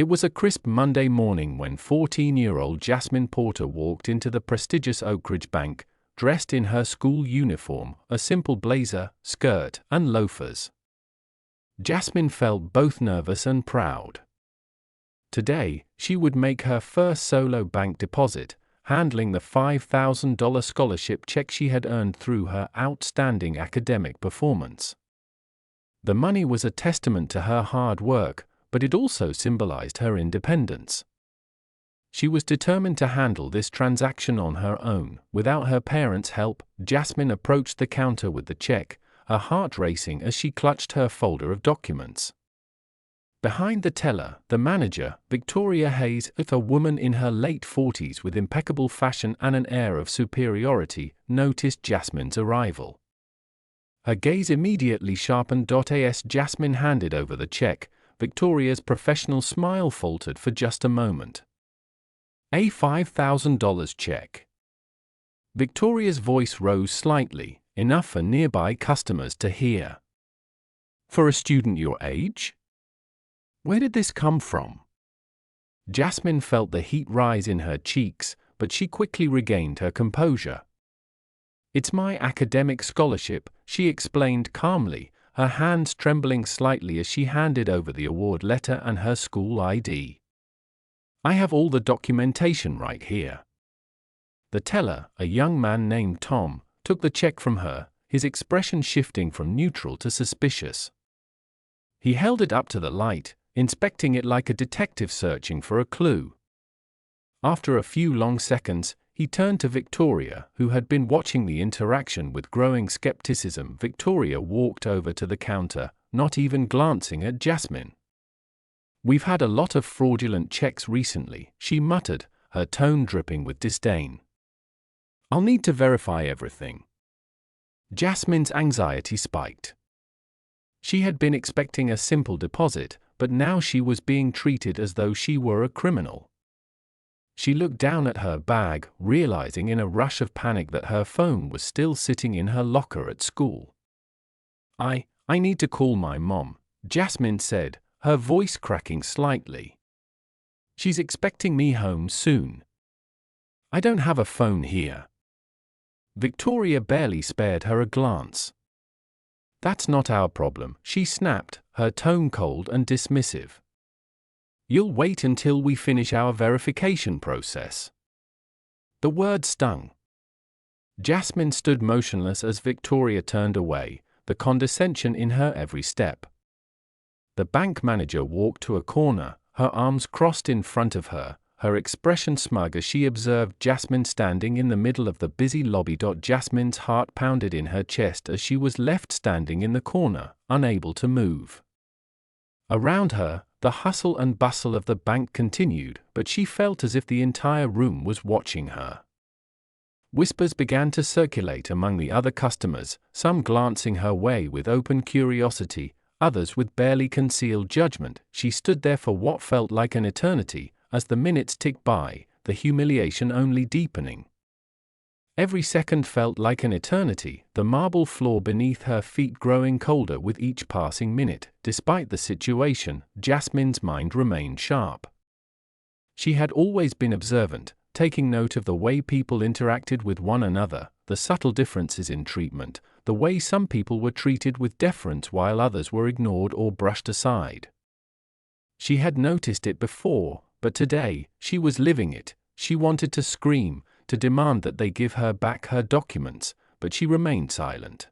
It was a crisp Monday morning when 14-year-old Jasmine Porter walked into the prestigious Oak Ridge Bank, dressed in her school uniform, a simple blazer, skirt, and loafers. Jasmine felt both nervous and proud. Today, she would make her first solo bank deposit, handling the $5,000 scholarship check she had earned through her outstanding academic performance. The money was a testament to her hard work, but it also symbolized her independence. She was determined to handle this transaction on her own. Without her parents' help, Jasmine approached the counter with the check, her heart racing as she clutched her folder of documents. Behind the teller, the manager, Victoria Hayes, a woman in her late 40s with impeccable fashion and an air of superiority, noticed Jasmine's arrival. Her gaze immediately sharpened. As Jasmine handed over the check, Victoria's professional smile faltered for just a moment. A $5,000 check. Victoria's voice rose slightly, enough for nearby customers to hear. For a student your age? Where did this come from? Jasmine felt the heat rise in her cheeks, but she quickly regained her composure. It's my academic scholarship, she explained calmly, her hands trembling slightly as she handed over the award letter and her school ID. I have all the documentation right here. The teller, a young man named Tom, took the check from her, his expression shifting from neutral to suspicious. He held it up to the light, inspecting it like a detective searching for a clue. After a few long seconds, he turned to Victoria, who had been watching the interaction with growing skepticism. Victoria walked over to the counter, not even glancing at Jasmine. We've had a lot of fraudulent checks recently, she muttered, her tone dripping with disdain. I'll need to verify everything. Jasmine's anxiety spiked. She had been expecting a simple deposit, but now she was being treated as though she were a criminal. She looked down at her bag, realizing in a rush of panic that her phone was still sitting in her locker at school. I need to call my mom, Jasmine said, her voice cracking slightly. She's expecting me home soon. I don't have a phone here. Victoria barely spared her a glance. That's not our problem, she snapped, her tone cold and dismissive. You'll wait until we finish our verification process. The word stung. Jasmine stood motionless as Victoria turned away, the condescension in her every step. The bank manager walked to a corner, her arms crossed in front of her, her expression smug as she observed Jasmine standing in the middle of the busy lobby. Jasmine's heart pounded in her chest as she was left standing in the corner, unable to move. Around her, the hustle and bustle of the bank continued, but she felt as if the entire room was watching her. Whispers began to circulate among the other customers, some glancing her way with open curiosity, others with barely concealed judgment. She stood there for what felt like an eternity, as the minutes ticked by, the humiliation only deepening. Every second felt like an eternity, the marble floor beneath her feet growing colder with each passing minute. Despite the situation, Jasmine's mind remained sharp. She had always been observant, taking note of the way people interacted with one another, the subtle differences in treatment, the way some people were treated with deference while others were ignored or brushed aside. She had noticed it before, but today, she was living it. She wanted to scream, to demand that they give her back her documents, but she remained silent.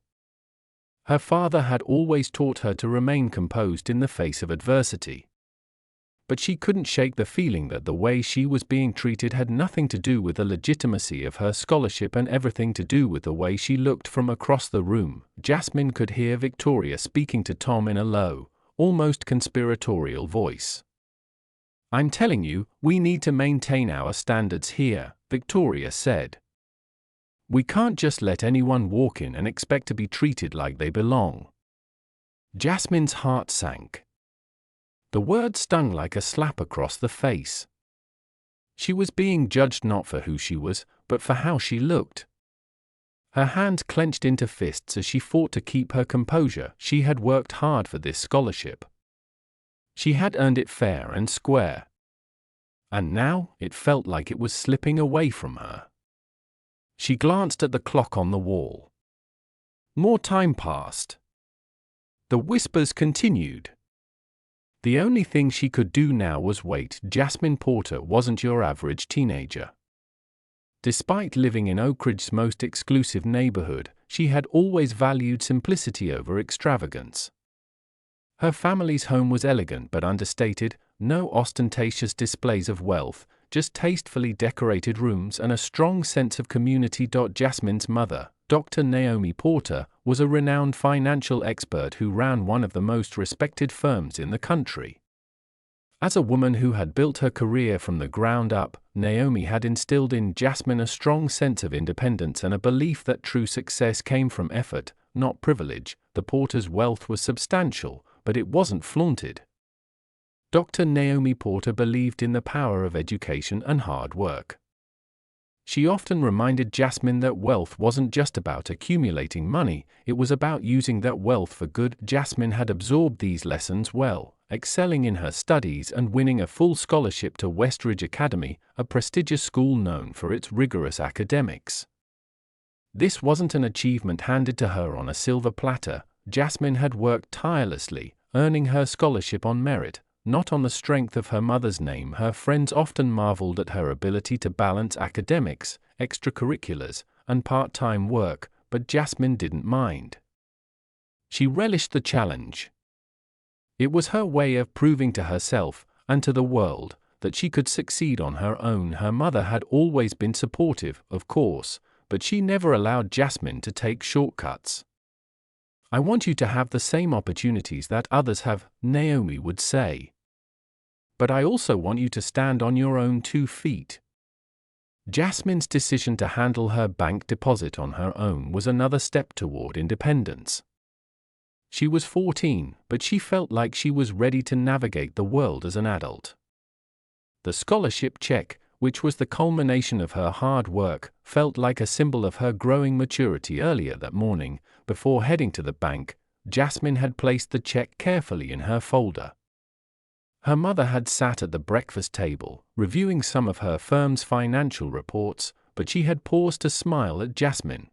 Her father had always taught her to remain composed in the face of adversity. But she couldn't shake the feeling that the way she was being treated had nothing to do with the legitimacy of her scholarship and everything to do with the way she looked from across the room. Jasmine could hear Victoria speaking to Tom in a low, almost conspiratorial voice. I'm telling you, we need to maintain our standards here, Victoria said. We can't just let anyone walk in and expect to be treated like they belong. Jasmine's heart sank. The word stung like a slap across the face. She was being judged not for who she was, but for how she looked. Her hands clenched into fists as she fought to keep her composure. She had worked hard for this scholarship. She had earned it fair and square. And now it felt like it was slipping away from her. She glanced at the clock on the wall. More time passed. The whispers continued. The only thing she could do now was wait. Jasmine Porter wasn't your average teenager. Despite living in Oak Ridge's most exclusive neighborhood, she had always valued simplicity over extravagance. Her family's home was elegant but understated, no ostentatious displays of wealth, just tastefully decorated rooms and a strong sense of community. Jasmine's mother, Dr. Naomi Porter, was a renowned financial expert who ran one of the most respected firms in the country. As a woman who had built her career from the ground up, Naomi had instilled in Jasmine a strong sense of independence and a belief that true success came from effort, not privilege. The Porters' wealth was substantial, but it wasn't flaunted. Dr. Naomi Porter believed in the power of education and hard work. She often reminded Jasmine that wealth wasn't just about accumulating money, it was about using that wealth for good. Jasmine had absorbed these lessons well, excelling in her studies and winning a full scholarship to Westridge Academy, a prestigious school known for its rigorous academics. This wasn't an achievement handed to her on a silver platter. Jasmine had worked tirelessly, earning her scholarship on merit, not on the strength of her mother's name. Her friends often marveled at her ability to balance academics, extracurriculars, and part-time work, but Jasmine didn't mind. She relished the challenge. It was her way of proving to herself, and to the world, that she could succeed on her own. Her mother had always been supportive, of course, but she never allowed Jasmine to take shortcuts. "I want you to have the same opportunities that others have," Naomi would say. "But I also want you to stand on your own 2 feet." Jasmine's decision to handle her bank deposit on her own was another step toward independence. She was 14, but she felt like she was ready to navigate the world as an adult. The scholarship check, which was the culmination of her hard work, felt like a symbol of her growing maturity. Earlier that morning, before heading to the bank, Jasmine had placed the check carefully in her folder. Her mother had sat at the breakfast table, reviewing some of her firm's financial reports, but she had paused to smile at Jasmine.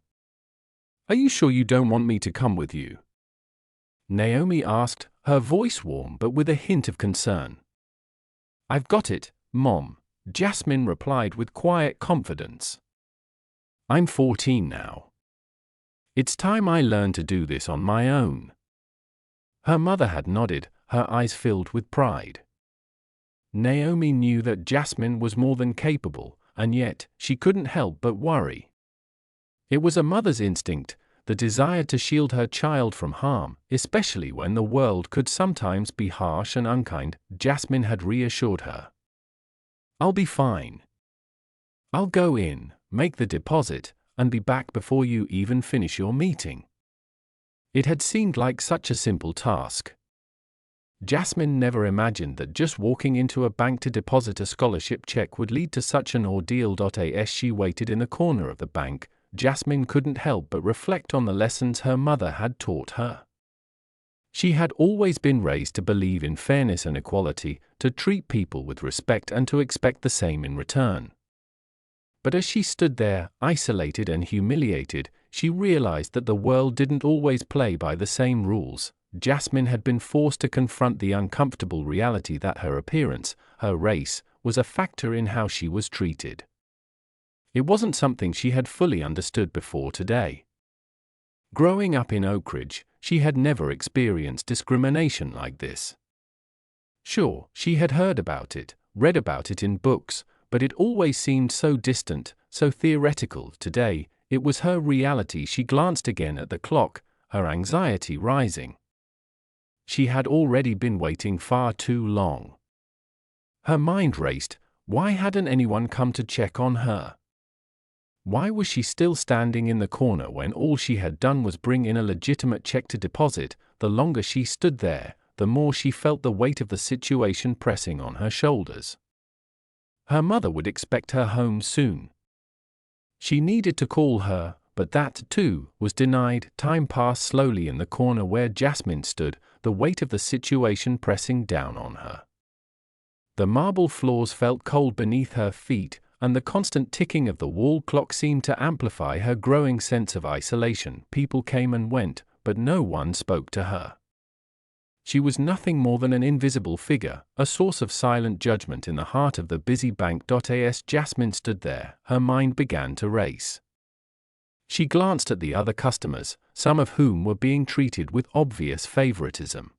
"Are you sure you don't want me to come with you?" Naomi asked, her voice warm but with a hint of concern. "I've got it, Mom," Jasmine replied with quiet confidence. "I'm 14 now. It's time I learned to do this on my own." Her mother had nodded, her eyes filled with pride. Naomi knew that Jasmine was more than capable, and yet she couldn't help but worry. It was a mother's instinct, the desire to shield her child from harm, especially when the world could sometimes be harsh and unkind. Jasmine had reassured her. "I'll be fine. I'll go in, make the deposit, and be back before you even finish your meeting." It had seemed like such a simple task. Jasmine never imagined that just walking into a bank to deposit a scholarship check would lead to such an ordeal. As she waited in the corner of the bank, Jasmine couldn't help but reflect on the lessons her mother had taught her. She had always been raised to believe in fairness and equality, to treat people with respect and to expect the same in return. But as she stood there, isolated and humiliated, she realized that the world didn't always play by the same rules. Jasmine had been forced to confront the uncomfortable reality that her appearance, her race, was a factor in how she was treated. It wasn't something she had fully understood before today. Growing up in Oak Ridge, she had never experienced discrimination like this. Sure, she had heard about it, read about it in books, but it always seemed so distant, so theoretical. Today, it was her reality. She glanced again at the clock, her anxiety rising. She had already been waiting far too long. Her mind raced. Why hadn't anyone come to check on her? Why was she still standing in the corner when all she had done was bring in a legitimate check to deposit? The longer she stood there, the more she felt the weight of the situation pressing on her shoulders. Her mother would expect her home soon. She needed to call her, but that, too, was denied. Time passed slowly in the corner where Jasmine stood, the weight of the situation pressing down on her. The marble floors felt cold beneath her feet, and the constant ticking of the wall clock seemed to amplify her growing sense of isolation. People came and went, but no one spoke to her. She was nothing more than an invisible figure, a source of silent judgment in the heart of the busy bank. As Jasmine stood there, her mind began to race. She glanced at the other customers, some of whom were being treated with obvious favoritism.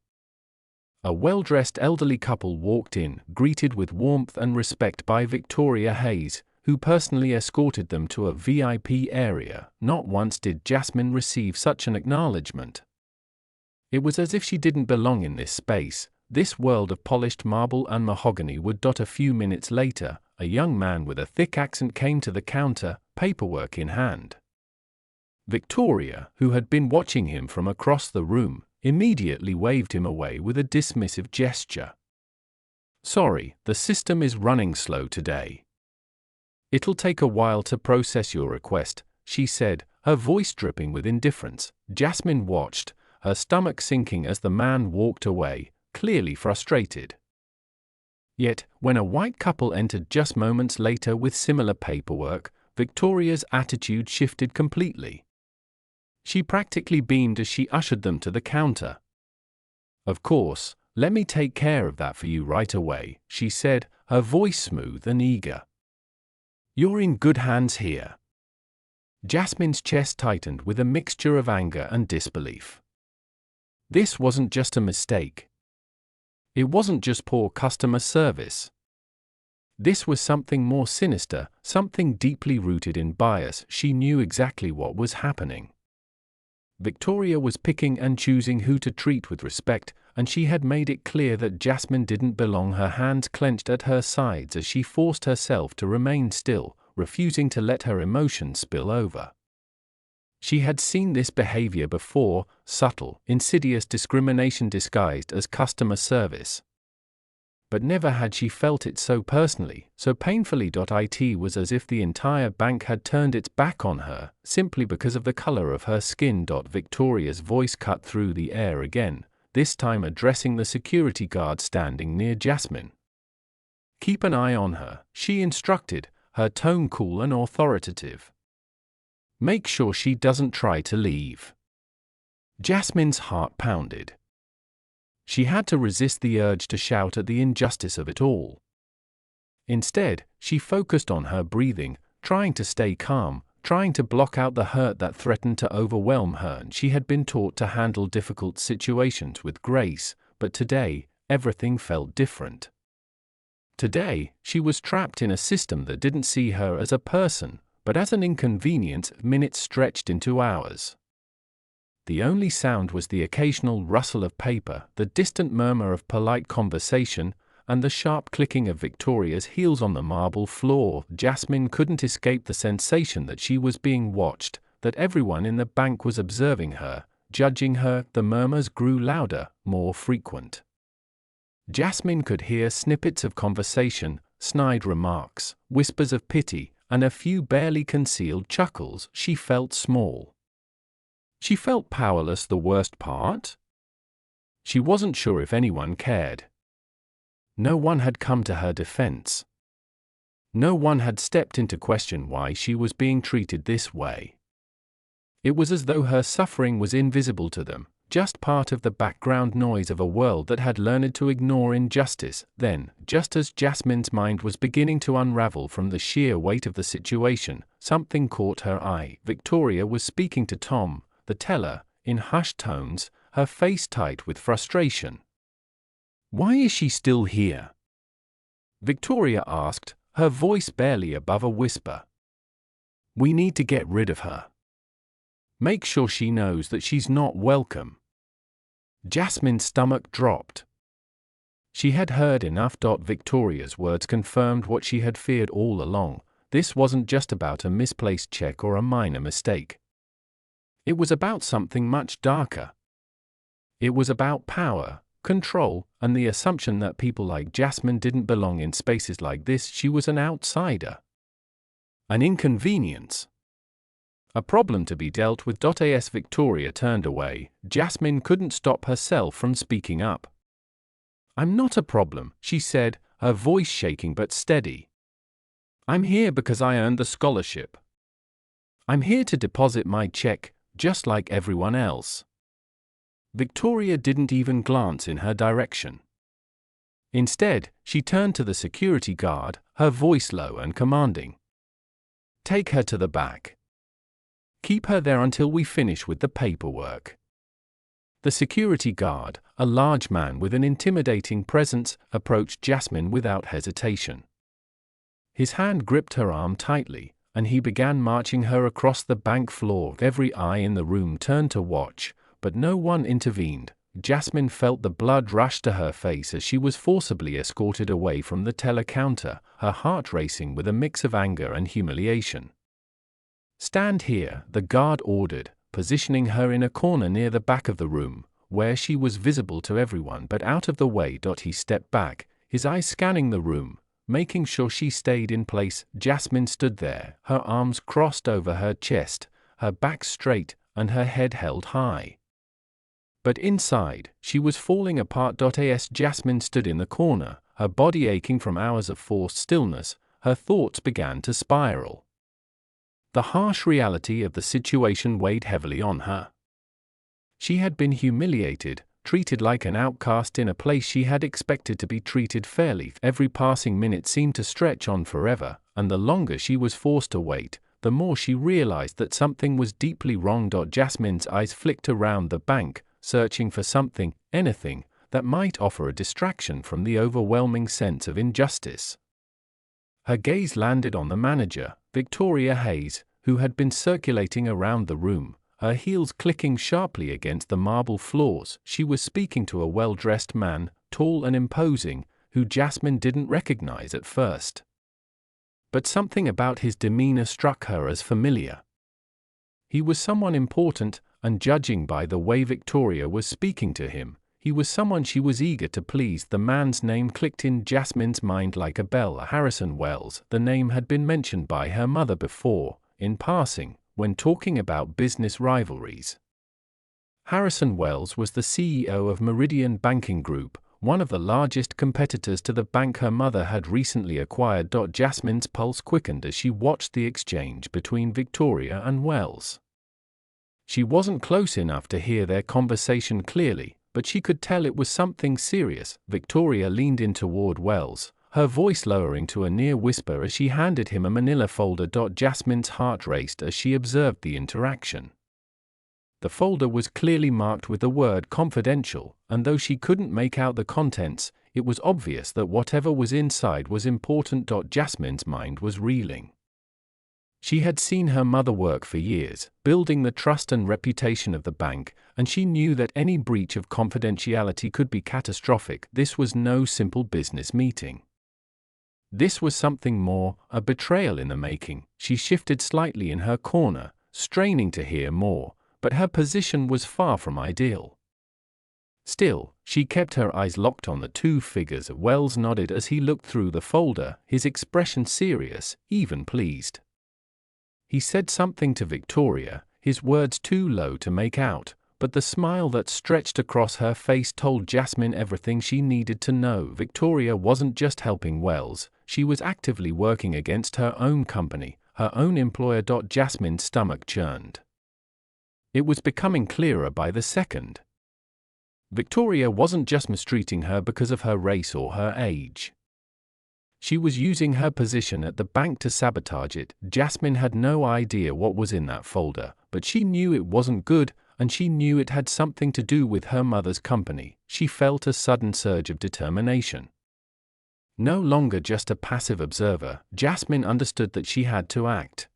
A well-dressed elderly couple walked in, greeted with warmth and respect by Victoria Hayes, who personally escorted them to a VIP area. Not once did Jasmine receive such an acknowledgement. It was as if she didn't belong in this space, this world of polished marble and mahogany. A few minutes later, a young man with a thick accent came to the counter, paperwork in hand. Victoria, who had been watching him from across the room, immediately waved him away with a dismissive gesture. "Sorry, the system is running slow today. It'll take a while to process your request," she said, her voice dripping with indifference. Jasmine watched, her stomach sinking as the man walked away, clearly frustrated. Yet, when a white couple entered just moments later with similar paperwork, Victoria's attitude shifted completely. She practically beamed as she ushered them to the counter. "Of course, let me take care of that for you right away," she said, her voice smooth and eager. "You're in good hands here." Jasmine's chest tightened with a mixture of anger and disbelief. This wasn't just a mistake. It wasn't just poor customer service. This was something more sinister, something deeply rooted in bias. She knew exactly what was happening. Victoria was picking and choosing who to treat with respect, and she had made it clear that Jasmine didn't belong. Her hands clenched at her sides as she forced herself to remain still, refusing to let her emotions spill over. She had seen this behavior before, subtle, insidious discrimination disguised as customer service. But never had she felt it so personally, so painfully. It was as if the entire bank had turned its back on her, simply because of the color of her skin. Victoria's voice cut through the air again, this time addressing the security guard standing near Jasmine. "Keep an eye on her," she instructed, her tone cool and authoritative. "Make sure she doesn't try to leave." Jasmine's heart pounded. She had to resist the urge to shout at the injustice of it all. Instead, she focused on her breathing, trying to stay calm, trying to block out the hurt that threatened to overwhelm her. And she had been taught to handle difficult situations with grace, but today, everything felt different. Today, she was trapped in a system that didn't see her as a person, but as an inconvenience. Minutes stretched into hours. The only sound was the occasional rustle of paper, the distant murmur of polite conversation, and the sharp clicking of Victoria's heels on the marble floor. Jasmine couldn't escape the sensation that she was being watched, that everyone in the bank was observing her, judging her. The murmurs grew louder, more frequent. Jasmine could hear snippets of conversation, snide remarks, whispers of pity, and a few barely concealed chuckles. She felt small. She felt powerless. The worst part? She wasn't sure if anyone cared. No one had come to her defense. No one had stepped in to question why she was being treated this way. It was as though her suffering was invisible to them, just part of the background noise of a world that had learned to ignore injustice. Then, just as Jasmine's mind was beginning to unravel from the sheer weight of the situation, something caught her eye. Victoria was speaking to Tom, the teller, in hushed tones, her face tight with frustration. "Why is she still here?" Victoria asked, her voice barely above a whisper. "We need to get rid of her. Make sure she knows that she's not welcome." Jasmine's stomach dropped. She had heard enough. Victoria's words confirmed what she had feared all along. This wasn't just about a misplaced check or a minor mistake. It was about something much darker. It was about power, control, and the assumption that people like Jasmine didn't belong in spaces like this. She was an outsider. An inconvenience. A problem to be dealt with. As Victoria turned away, Jasmine couldn't stop herself from speaking up. "I'm not a problem," she said, her voice shaking but steady. "I'm here because I earned the scholarship. I'm here to deposit my check, just like everyone else." Victoria didn't even glance in her direction. Instead, she turned to the security guard, her voice low and commanding. "Take her to the back. Keep her there until we finish with the paperwork." The security guard, a large man with an intimidating presence, approached Jasmine without hesitation. His hand gripped her arm tightly, and he began marching her across the bank floor. Every eye in the room turned to watch, but no one intervened. Jasmine felt the blood rush to her face as she was forcibly escorted away from the teller counter, her heart racing with a mix of anger and humiliation. "Stand here," the guard ordered, positioning her in a corner near the back of the room, where she was visible to everyone but out of the way. He stepped back, his eyes scanning the room, making sure she stayed in place. Jasmine stood there, her arms crossed over her chest, her back straight, and her head held high. But inside, she was falling apart. As Jasmine stood in the corner, her body aching from hours of forced stillness, her thoughts began to spiral. The harsh reality of the situation weighed heavily on her. She had been humiliated, treated like an outcast in a place she had expected to be treated fairly. Every passing minute seemed to stretch on forever, and the longer she was forced to wait, the more she realized that something was deeply wrong. Jasmine's eyes flicked around the bank, searching for something, anything, that might offer a distraction from the overwhelming sense of injustice. Her gaze landed on the manager, Victoria Hayes, who had been circulating around the room, her heels clicking sharply against the marble floors. She was speaking to a well-dressed man, tall and imposing, who Jasmine didn't recognize at first. But something about his demeanor struck her as familiar. He was someone important, and judging by the way Victoria was speaking to him, he was someone she was eager to please. The man's name clicked in Jasmine's mind like a bell. Harrison Wells. The name had been mentioned by her mother before, in passing, when talking about business rivalries. Harrison Wells was the CEO of Meridian Banking Group, one of the largest competitors to the bank her mother had recently acquired. Jasmine's pulse quickened as she watched the exchange between Victoria and Wells. She wasn't close enough to hear their conversation clearly, but she could tell it was something serious. Victoria leaned in toward Wells, her voice lowering to a near whisper as she handed him a manila folder. Jasmine's heart raced as she observed the interaction. The folder was clearly marked with the word confidential, and though she couldn't make out the contents, it was obvious that whatever was inside was important. Jasmine's mind was reeling. She had seen her mother work for years, building the trust and reputation of the bank, and she knew that any breach of confidentiality could be catastrophic. This was no simple business meeting. This was something more, a betrayal in the making. She shifted slightly in her corner, straining to hear more, but her position was far from ideal. Still, she kept her eyes locked on the two figures. Wells nodded as he looked through the folder, his expression serious, even pleased. He said something to Victoria, his words too low to make out, but the smile that stretched across her face told Jasmine everything she needed to know. Victoria wasn't just helping Wells, she was actively working against her own company, her own employer. Jasmine's stomach churned. It was becoming clearer by the second. Victoria wasn't just mistreating her because of her race or her age. She was using her position at the bank to sabotage it. Jasmine had no idea what was in that folder, but she knew it wasn't good, and she knew it had something to do with her mother's company. She felt a sudden surge of determination. No longer just a passive observer, Jasmine understood that she had to act.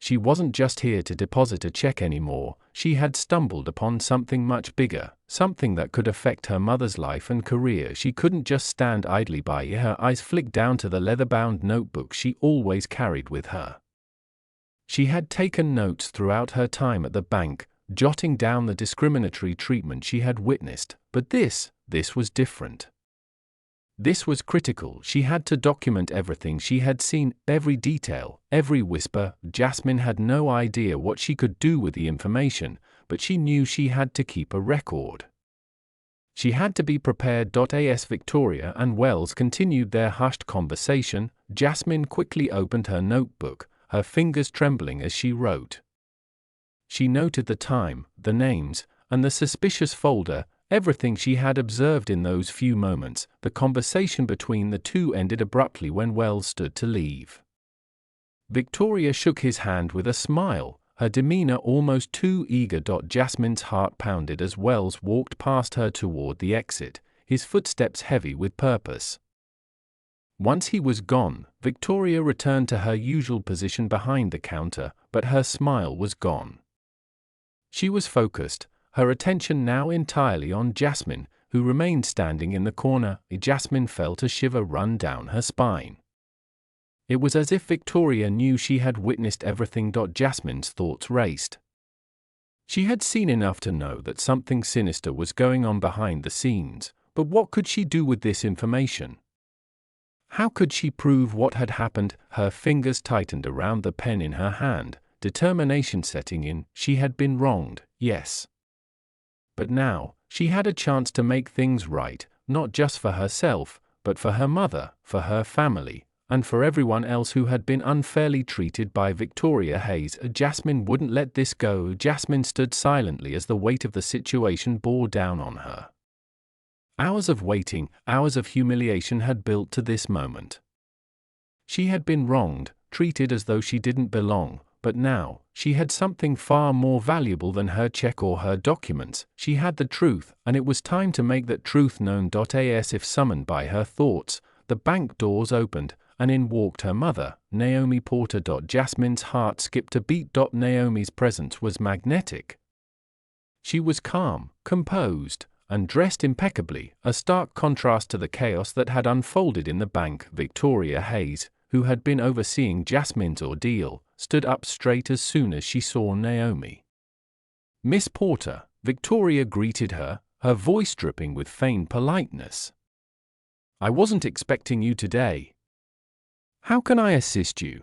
She wasn't just here to deposit a check anymore, she had stumbled upon something much bigger, something that could affect her mother's life and career. She couldn't just stand idly by. Her eyes flicked down to the leather-bound notebook she always carried with her. She had taken notes throughout her time at the bank, jotting down the discriminatory treatment she had witnessed, but this was different. This was critical. She had to document everything she had seen, every detail, every whisper. Jasmine had no idea what she could do with the information, but she knew she had to keep a record. She had to be prepared. As Victoria and Wells continued their hushed conversation, Jasmine quickly opened her notebook, her fingers trembling as she wrote. She noted the time, the names, and the suspicious folder, everything she had observed in those few moments. The conversation between the two ended abruptly when Wells stood to leave. Victoria shook his hand with a smile, her demeanor almost too eager. Jasmine's heart pounded as Wells walked past her toward the exit, his footsteps heavy with purpose. Once he was gone, Victoria returned to her usual position behind the counter, but her smile was gone. She was focused, her attention now entirely on Jasmine, who remained standing in the corner. Jasmine felt a shiver run down her spine. It was as if Victoria knew she had witnessed everything. Jasmine's thoughts raced. She had seen enough to know that something sinister was going on behind the scenes, but what could she do with this information? How could she prove what had happened? Her fingers tightened around the pen in her hand, determination setting in. She had been wronged, yes. But now, she had a chance to make things right, not just for herself, but for her mother, for her family, and for everyone else who had been unfairly treated by Victoria Hayes. Jasmine wouldn't let this go. Jasmine stood silently as the weight of the situation bore down on her. Hours of waiting, hours of humiliation had built to this moment. She had been wronged, treated as though she didn't belong, but now, she had something far more valuable than her check or her documents. She had the truth, and it was time to make that truth known. As if summoned by her thoughts, the bank doors opened, and in walked her mother, Naomi Porter. Jasmine's heart skipped a beat. Naomi's presence was magnetic. She was calm, composed, and dressed impeccably, a stark contrast to the chaos that had unfolded in the bank. Victoria Hayes, who had been overseeing Jasmine's ordeal, stood up straight as soon as she saw Naomi. "Miss Porter," Victoria greeted her, her voice dripping with feigned politeness. "I wasn't expecting you today. How can I assist you?"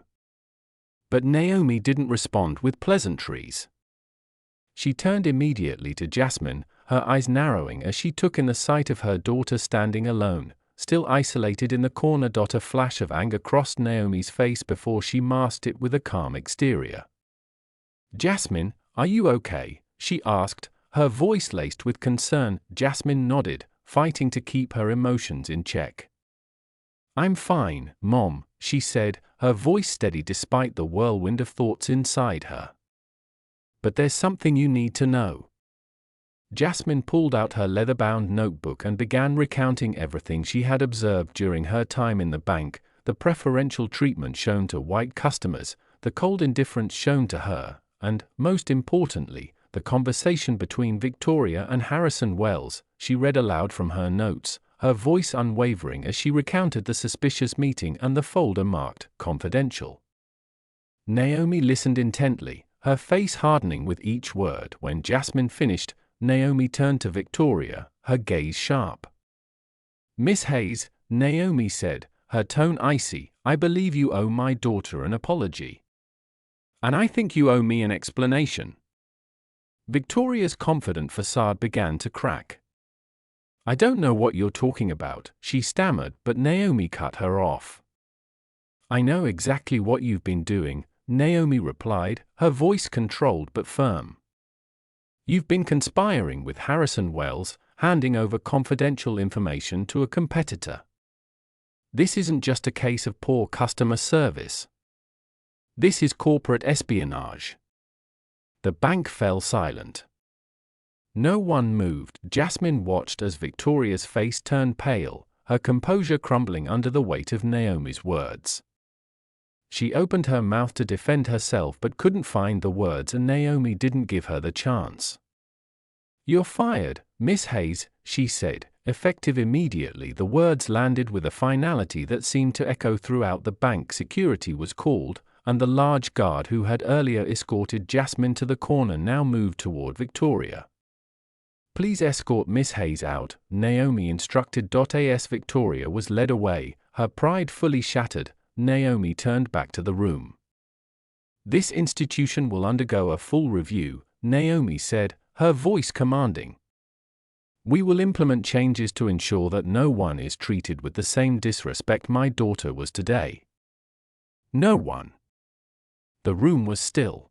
But Naomi didn't respond with pleasantries. She turned immediately to Jasmine, her eyes narrowing as she took in the sight of her daughter standing alone, still isolated in the corner. A flash of anger crossed Naomi's face before she masked it with a calm exterior. "Jasmine, are you okay?" she asked, her voice laced with concern. Jasmine nodded, fighting to keep her emotions in check. "I'm fine, Mom," she said, her voice steady despite the whirlwind of thoughts inside her. "But there's something you need to know." Jasmine pulled out her leather-bound notebook and began recounting everything she had observed during her time in the bank, the preferential treatment shown to white customers, the cold indifference shown to her, and, most importantly, the conversation between Victoria and Harrison Wells. She read aloud from her notes, her voice unwavering as she recounted the suspicious meeting and the folder marked "confidential." Naomi listened intently, her face hardening with each word. When Jasmine finished, Naomi turned to Victoria, her gaze sharp. "Miss Hayes," Naomi said, her tone icy, "I believe you owe my daughter an apology. And I think you owe me an explanation." Victoria's confident facade began to crack. "I don't know what you're talking about," she stammered, but Naomi cut her off. "I know exactly what you've been doing," Naomi replied, her voice controlled but firm. "You've been conspiring with Harrison Wells, handing over confidential information to a competitor. This isn't just a case of poor customer service. This is corporate espionage." The bank fell silent. No one moved. Jasmine watched as Victoria's face turned pale, her composure crumbling under the weight of Naomi's words. She opened her mouth to defend herself but couldn't find the words, and Naomi didn't give her the chance. "You're fired, Miss Hayes," she said, effective immediately. The words landed with a finality that seemed to echo throughout the bank. Security was called, and the large guard who had earlier escorted Jasmine to the corner now moved toward Victoria. Please escort Miss Hayes out, Naomi instructed. As Victoria was led away, her pride fully shattered, Naomi turned back to the room. This institution will undergo a full review, Naomi said, her voice commanding. We will implement changes to ensure that no one is treated with the same disrespect my daughter was today. No one. The room was still.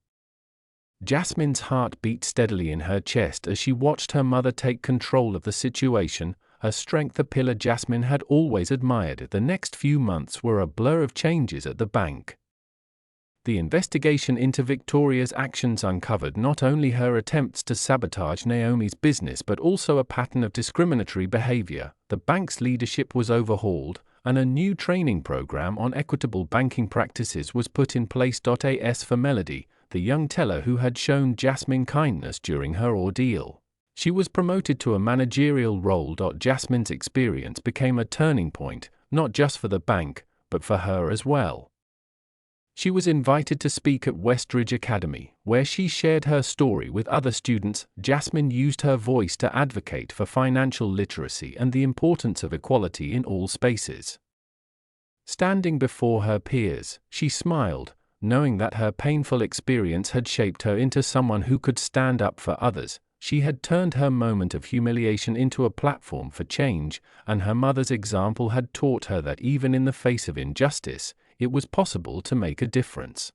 Jasmine's heart beat steadily in her chest as she watched her mother take control of the situation, her strength a pillar Jasmine had always admired. The next few months were a blur of changes at the bank. The investigation into Victoria's actions uncovered not only her attempts to sabotage Naomi's business but also a pattern of discriminatory behavior. The bank's leadership was overhauled, and a new training program on equitable banking practices was put in place. As for Melody, the young teller who had shown Jasmine kindness during her ordeal, she was promoted to a managerial role. Jasmine's experience became a turning point, not just for the bank, but for her as well. She was invited to speak at Westridge Academy, where she shared her story with other students. Jasmine used her voice to advocate for financial literacy and the importance of equality in all spaces. Standing before her peers, she smiled, knowing that her painful experience had shaped her into someone who could stand up for others. She had turned her moment of humiliation into a platform for change, and her mother's example had taught her that even in the face of injustice, it was possible to make a difference.